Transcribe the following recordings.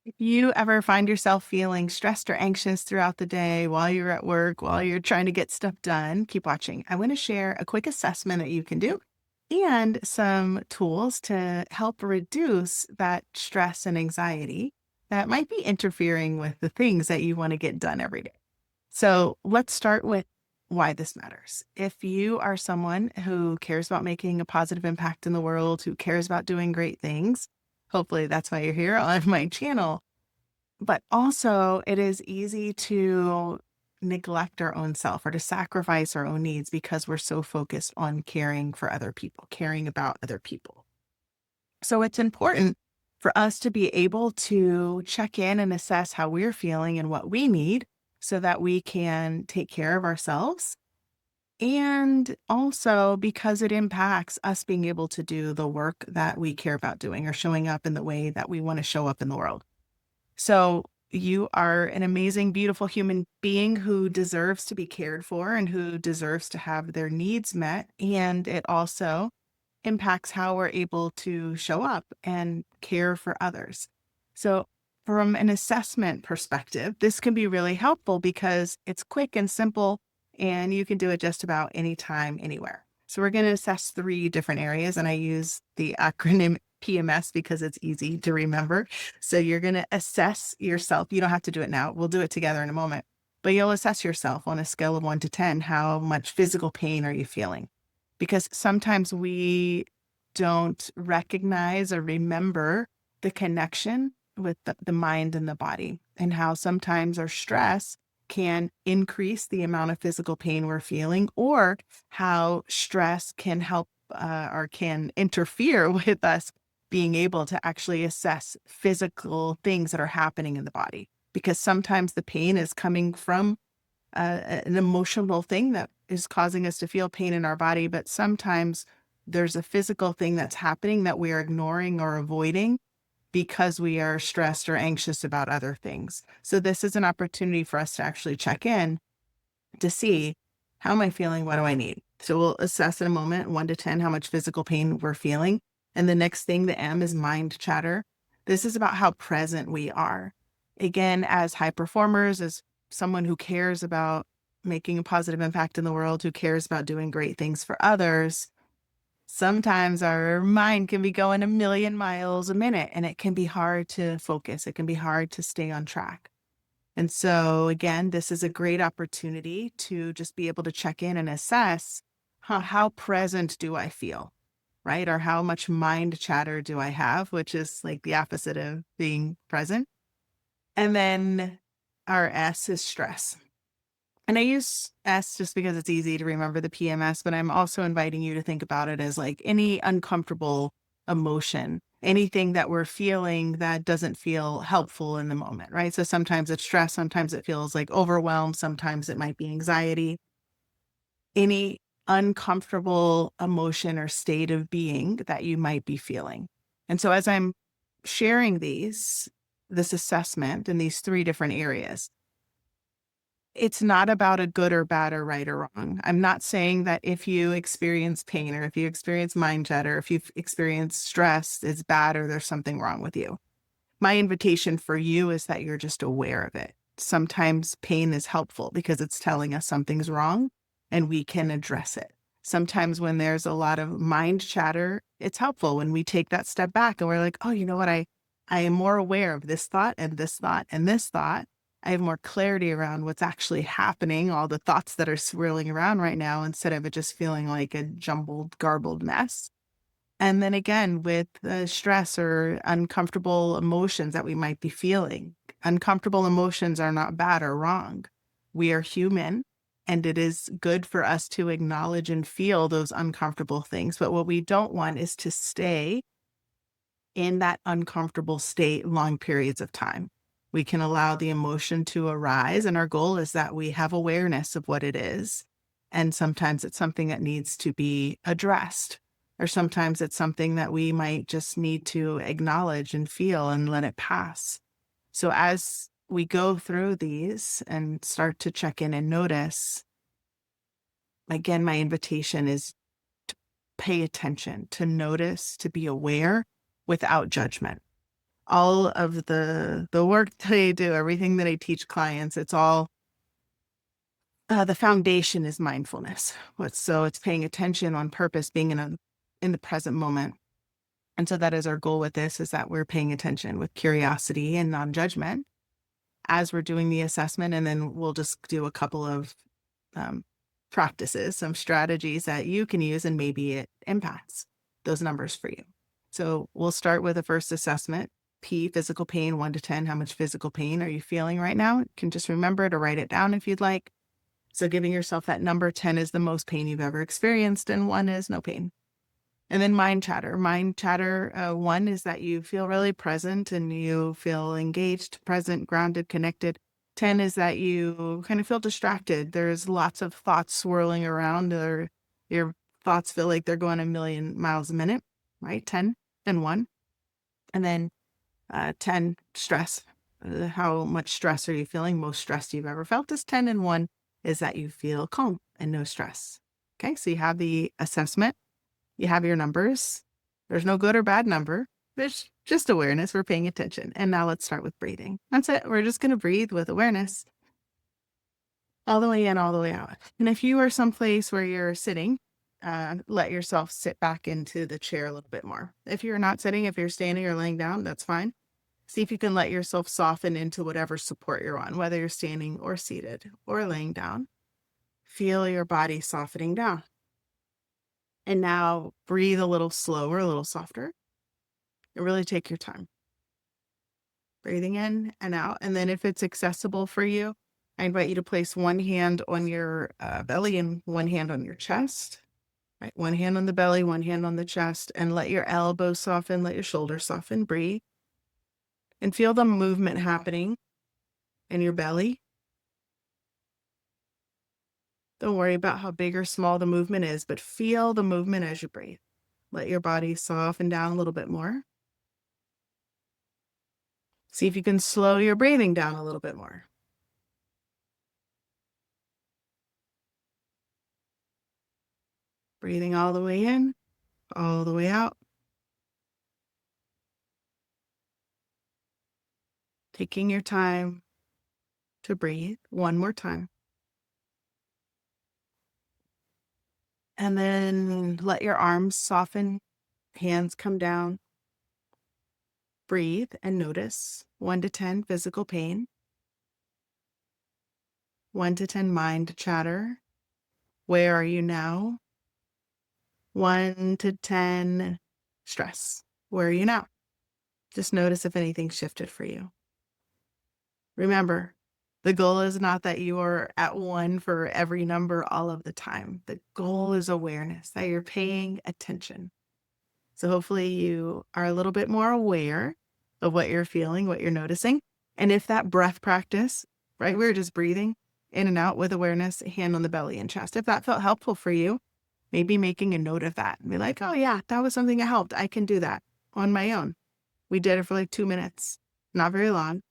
If you ever find yourself feeling stressed or anxious throughout the day while you're at work, while you're trying to get stuff done, keep watching. I want to share a quick assessment that you can do and some tools to help reduce that stress and anxiety that might be interfering with the things that you want to get done every day. So let's start with why this matters. If you are someone who cares about making a positive impact in the world, who cares about doing great things, hopefully that's why you're here on my channel. But also, it is easy to neglect our own self or to sacrifice our own needs because we're so focused on caring for other people, caring about other people. So it's important for us to be able to check in and assess how we're feeling and what we need so that we can take care of ourselves. And also because it impacts us being able to do the work that we care about doing or showing up in the way that we want to show up in the world. So you are an amazing, beautiful human being who deserves to be cared for and who deserves to have their needs met. And it also impacts how we're able to show up and care for others. So, from an assessment perspective, this can be really helpful because it's quick and simple, and you can do it just about anytime, anywhere. So, we're going to assess three different areas, and I use the acronym PMS because it's easy to remember. So, you're going to assess yourself. You don't have to do it now, we'll do it together in a moment. But you'll assess yourself on a scale of 1 to 10. How much physical pain are you feeling? Because sometimes we don't recognize or remember the connection with the mind and the body, and how sometimes our stress can increase the amount of physical pain we're feeling, or how stress can help or can interfere with us being able to actually assess physical things that are happening in the body. Because sometimes the pain is coming from an emotional thing that is causing us to feel pain in our body, but sometimes there's a physical thing that's happening that we are ignoring or avoiding because we are stressed or anxious about other things. So this is an opportunity for us to actually check in to see, how am I feeling? What do I need? So we'll assess in a moment, 1 to 10, how much physical pain we're feeling. And the next thing, the M, is mind chatter. This is about how present we are. Again, as high performers, as someone who cares about making a positive impact in the world, who cares about doing great things for others, sometimes our mind can be going a million miles a minute and it can be hard to focus. It can be hard to stay on track. And so, again, this is a great opportunity to just be able to check in and assess, how present do I feel, right? Or how much mind chatter do I have, which is like the opposite of being present. And then our S is stress. And I use S just because it's easy to remember the PMS, but I'm also inviting you to think about it as like any uncomfortable emotion, anything that we're feeling that doesn't feel helpful in the moment, right? So sometimes it's stress, sometimes it feels like overwhelm, sometimes it might be anxiety, any uncomfortable emotion or state of being that you might be feeling. And so as I'm sharing this assessment in these three different areas, it's not about a good or bad or right or wrong. I'm not saying that if you experience pain or if you experience mind chatter, if you've experienced stress, it's bad or there's something wrong with you. My invitation for you is that you're just aware of it. Sometimes pain is helpful because it's telling us something's wrong and we can address it. Sometimes when there's a lot of mind chatter, it's helpful when we take that step back and we're like, oh, you know what? I am more aware of this thought and this thought and this thought. I have more clarity around what's actually happening, all the thoughts that are swirling around right now, instead of it just feeling like a jumbled, garbled mess. And then again, with stress or uncomfortable emotions that we might be feeling, uncomfortable emotions are not bad or wrong. We are human, and it is good for us to acknowledge and feel those uncomfortable things. But what we don't want is to stay in that uncomfortable state long periods of time. We can allow the emotion to arise, and our goal is that we have awareness of what it is. And sometimes it's something that needs to be addressed, or sometimes it's something that we might just need to acknowledge and feel and let it pass. So as we go through these and start to check in and notice, again, my invitation is to pay attention, to notice, to be aware without judgment. all of the work that I do, everything that I teach clients, it's all the foundation is mindfulness. So it's paying attention on purpose, being in the present moment. And so that is our goal with this, is that we're paying attention with curiosity and non-judgment as we're doing the assessment. And then we'll just do a couple of um, practices, some strategies that you can use, and maybe it impacts those numbers for you. So we'll start with the first assessment. P, physical pain, 1 to 10. How much physical pain are you feeling right now? You can just remember to write it down if you'd like. So giving yourself that number. 10 is the most pain you've ever experienced, and 1 is no pain. And then mind chatter. Mind chatter, 1 is that you feel really present and you feel engaged, present, grounded, connected. 10 is that you kind of feel distracted. There's lots of thoughts swirling around, or your thoughts feel like they're going a million miles a minute, right? 10 and 1. And then 10, stress. How much stress are you feeling? Most stress you've ever felt is 10, and 1 is that you feel calm and no stress. Okay, so you have the assessment. You have your numbers. There's no good or bad number. There's just awareness. We're paying attention. And now let's start with breathing. That's it. We're just going to breathe with awareness all the way in, all the way out. And if you are someplace where you're sitting, let yourself sit back into the chair a little bit more. If you're not sitting, if you're standing or laying down, that's fine. See if you can let yourself soften into whatever support you're on, whether you're standing or seated or laying down. Feel your body softening down. And now breathe a little slower, a little softer. And really take your time. Breathing in and out. And then if it's accessible for you, I invite you to place one hand on your belly and one hand on your chest. Right? One hand on the belly, one hand on the chest, and let your elbows soften, let your shoulders soften. Breathe. And feel the movement happening in your belly. Don't worry about how big or small the movement is, but feel the movement as you breathe. Let your body soften down a little bit more. See if you can slow your breathing down a little bit more. Breathing all the way in, all the way out. Taking your time to breathe one more time. And then let your arms soften, hands come down. Breathe and notice 1 to 10 physical pain, 1 to 10 mind chatter. Where are you now? 1 to 10 stress. Where are you now? Just notice if anything shifted for you. Remember, the goal is not that you are at 1 for every number all of the time. The goal is awareness, that you're paying attention. So hopefully you are a little bit more aware of what you're feeling, what you're noticing. And if that breath practice, right, we're just breathing in and out with awareness, hand on the belly and chest. If that felt helpful for you, maybe making a note of that and be like, oh yeah, that was something that helped. I can do that on my own. We did it for like 2 minutes, not very long.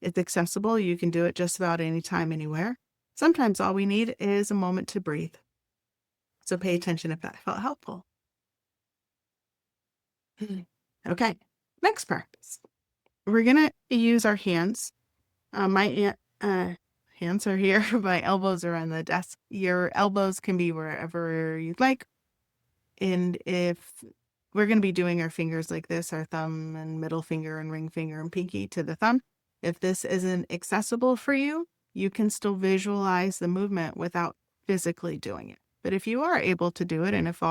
It's accessible. You can do it just about anytime, anywhere. Sometimes all we need is a moment to breathe. So pay attention if that felt helpful. Okay, next practice. We're going to use our hands. My hands are here. My elbows are on the desk. Your elbows can be wherever you'd like. And if we're going to be doing our fingers like this, our thumb and middle finger and ring finger and pinky to the thumb. If this isn't accessible for you, you can still visualize the movement without physically doing it. But if you are able to do it, and if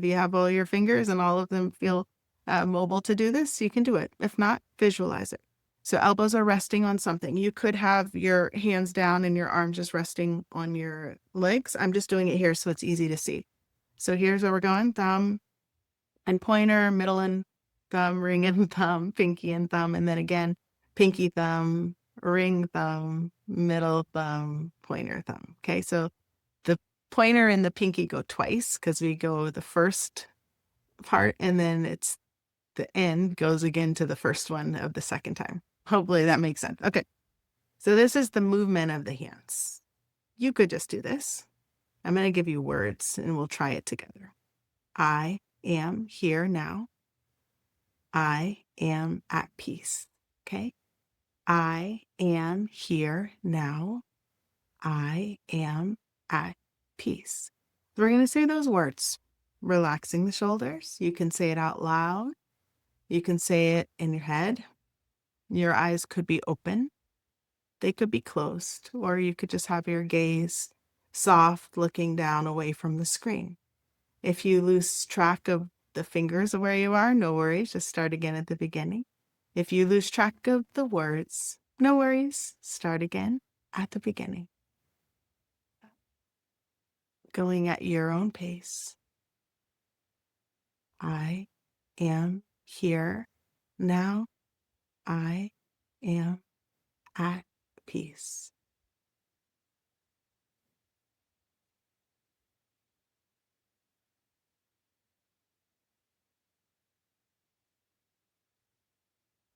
you have all your fingers and all of them feel mobile to do this, you can do it. If not, visualize it. So elbows are resting on something. You could have your hands down and your arms just resting on your legs. I'm just doing it here so it's easy to see. So here's where we're going. Thumb and pointer, middle and thumb, ring and thumb, pinky and thumb, and then again, pinky thumb, ring thumb, middle thumb, pointer thumb. Okay, so the pointer and the pinky go twice because we go the first part and then it's the end goes again to the first one of the second time. Hopefully that makes sense. Okay, so this is the movement of the hands. You could just do this. I'm going to give you words and we'll try it together. I am here now. I am at peace. Okay. I am here now. I am at peace. We're going to say those words, relaxing the shoulders. You can say it out loud. You can say it in your head. Your eyes could be open. They could be closed, or you could just have your gaze soft, looking down away from the screen. If you lose track of the fingers of where you are, no worries. Just start again at the beginning. If you lose track of the words, no worries. Start again at the beginning. Going at your own pace. I am here now. I am at peace.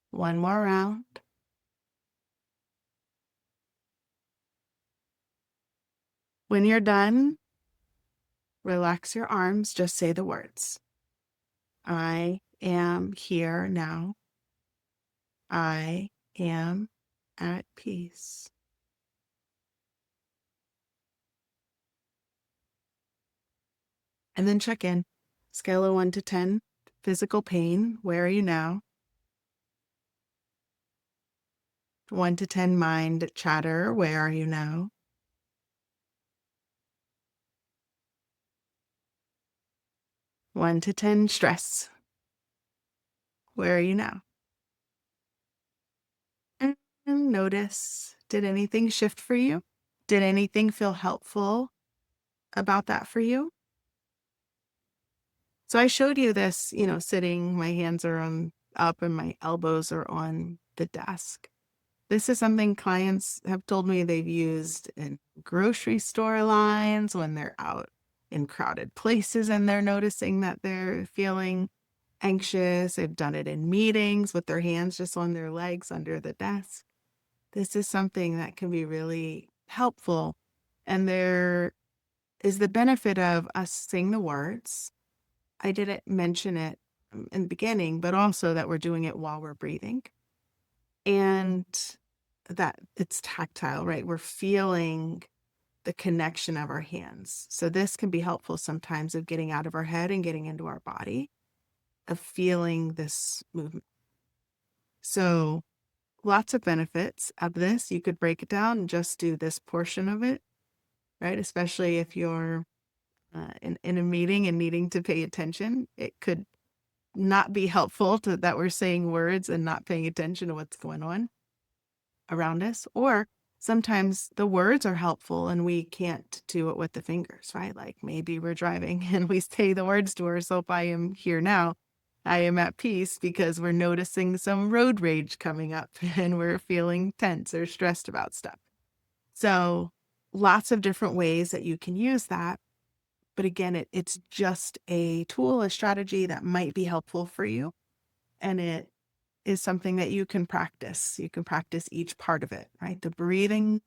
One more round. When you're done, relax your arms. Just say the words. I am here now. I am at peace. And then check in. Scale of 1 to 10. Physical pain. Where are you now? 1 to 10. Mind chatter. Where are you now? 1 to 10. Stress. Where are you now? And notice, did anything shift for you? Did anything feel helpful about that for you? So I showed you this, sitting, my hands are up and my elbows are on the desk. This is something clients have told me they've used in grocery store lines when they're out in crowded places and they're noticing that they're feeling anxious. They've done it in meetings with their hands just on their legs under the desk. This is something that can be really helpful. And there is the benefit of us saying the words. I didn't mention it in the beginning, but also that we're doing it while we're breathing and that it's tactile, right? We're feeling the connection of our hands. So this can be helpful sometimes of getting out of our head and getting into our body, of feeling this movement. So lots of benefits of this. You could break it down and just do this portion of it, right? Especially if you're in a meeting and needing to pay attention. It could not be helpful to that we're saying words and not paying attention to what's going on around us. Or sometimes the words are helpful and we can't do it with the fingers, right? Like maybe we're driving and we say the words to ourselves, I am here now. I am at peace because we're noticing some road rage coming up and we're feeling tense or stressed about stuff. So lots of different ways that you can use that. But again, it's just a tool, a strategy that might be helpful for you. And it is something that you can practice. You can practice each part of it, right? The breathing,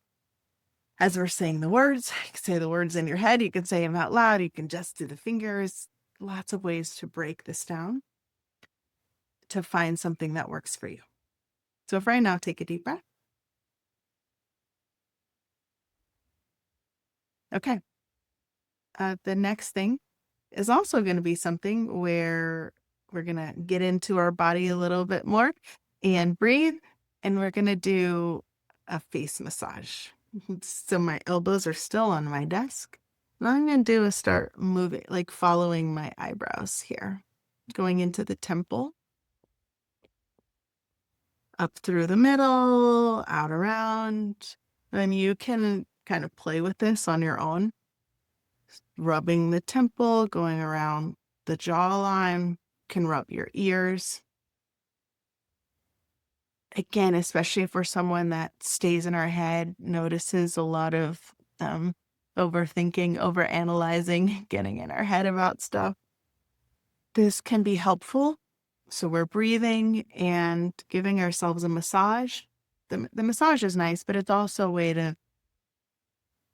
as we're saying the words, you can say the words in your head. You can say them out loud. You can just do the fingers. Lots of ways to break this down to find something that works for you. So for right now, take a deep breath. Okay. The next thing is also going to be something where we're going to get into our body a little bit more and breathe. And we're going to do a face massage. So my elbows are still on my desk. What I'm going to do is start moving, like following my eyebrows here, going into the temple, up through the middle, out around. And you can kind of play with this on your own, rubbing the temple, going around the jawline, can rub your ears. Again, especially if we're someone that stays in our head, notices a lot of overthinking, overanalyzing, getting in our head about stuff. This can be helpful. So we're breathing and giving ourselves a massage. The massage is nice, but it's also a way to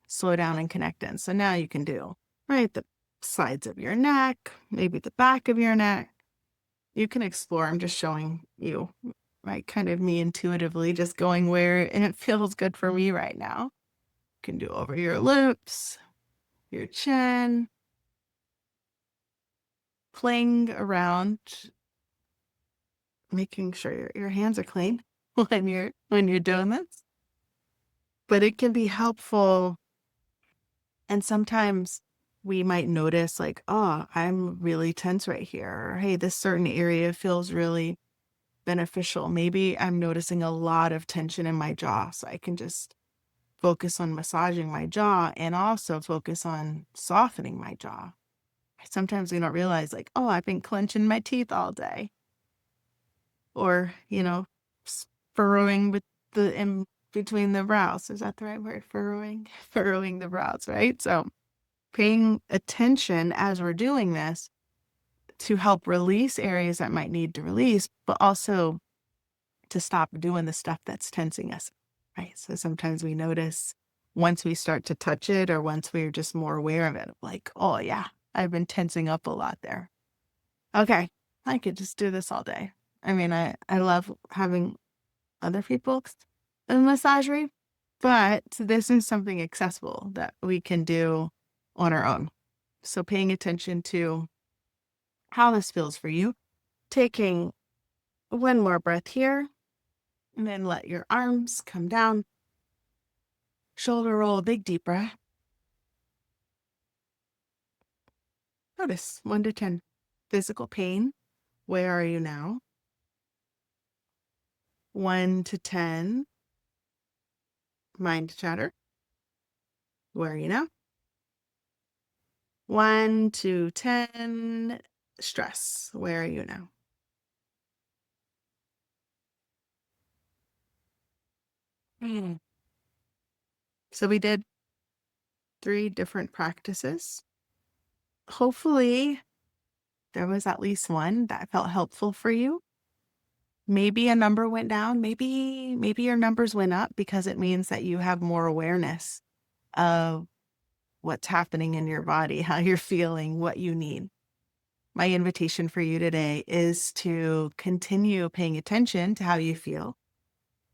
slow down and connect in. So now you can do, right, the sides of your neck, maybe the back of your neck, You can explore. I'm just showing you, right? Kind of me intuitively just going where and it feels good for me right now. You can do over your lips, your chin, playing around, making sure your hands are clean when you're doing this. But it can be helpful. And sometimes we might notice like, oh, I'm really tense right here. Or hey, this certain area feels really beneficial. Maybe I'm noticing a lot of tension in my jaw. So I can just focus on massaging my jaw and also focus on softening my jaw. Sometimes we don't realize like, oh, I've been clenching my teeth all day. Or, furrowing with the in between the brows. Is that the right word? Furrowing? Furrowing the brows, right? So paying attention as we're doing this to help release areas that might need to release, but also to stop doing the stuff that's tensing us, right? So sometimes we notice once we start to touch it or once we're just more aware of it, like, oh yeah, I've been tensing up a lot there. Okay, I could just do this all day. I mean, I love having other people massage me, but this is something accessible that we can do on our own. So paying attention to how this feels for you, taking one more breath here, and then let your arms come down, shoulder roll, a big deep breath. Notice 1 to 10. Physical pain, where are you now? 1 to 10. Mind chatter, where are you now? 1 to 10. Stress, where are you now? Mm. So we did 3 different practices. Hopefully, there was at least one that felt helpful for you. Maybe a number went down, maybe your numbers went up because it means that you have more awareness of what's happening in your body, how you're feeling, what you need. My invitation for you today is to continue paying attention to how you feel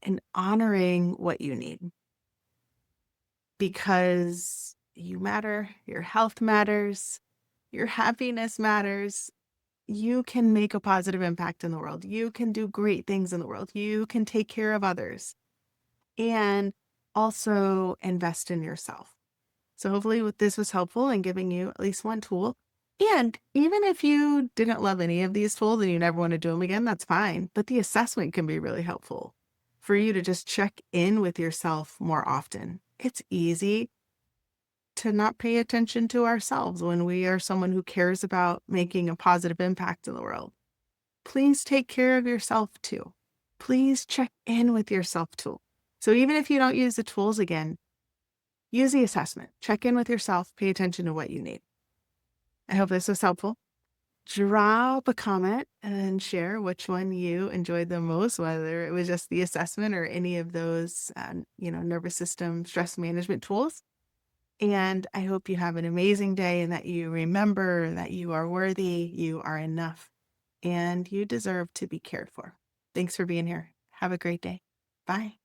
and honoring what you need because you matter, your health matters, your happiness matters. You can make a positive impact in the world. You can do great things in the world. You can take care of others and also invest in yourself. So hopefully this was helpful in giving you at least one tool. And even if you didn't love any of these tools and you never want to do them again, that's fine. But the assessment can be really helpful for you to just check in with yourself more often. It's easy to not pay attention to ourselves when we are someone who cares about making a positive impact in the world. Please take care of yourself too. Please check in with yourself too. So even if you don't use the tools again, use the assessment. Check in with yourself. Pay attention to what you need. I hope this was helpful. Drop a comment and share which one you enjoyed the most, whether it was just the assessment or any of those, nervous system stress management tools. And I hope you have an amazing day and that you remember that you are worthy, you are enough, and you deserve to be cared for. Thanks for being here. Have a great day. Bye.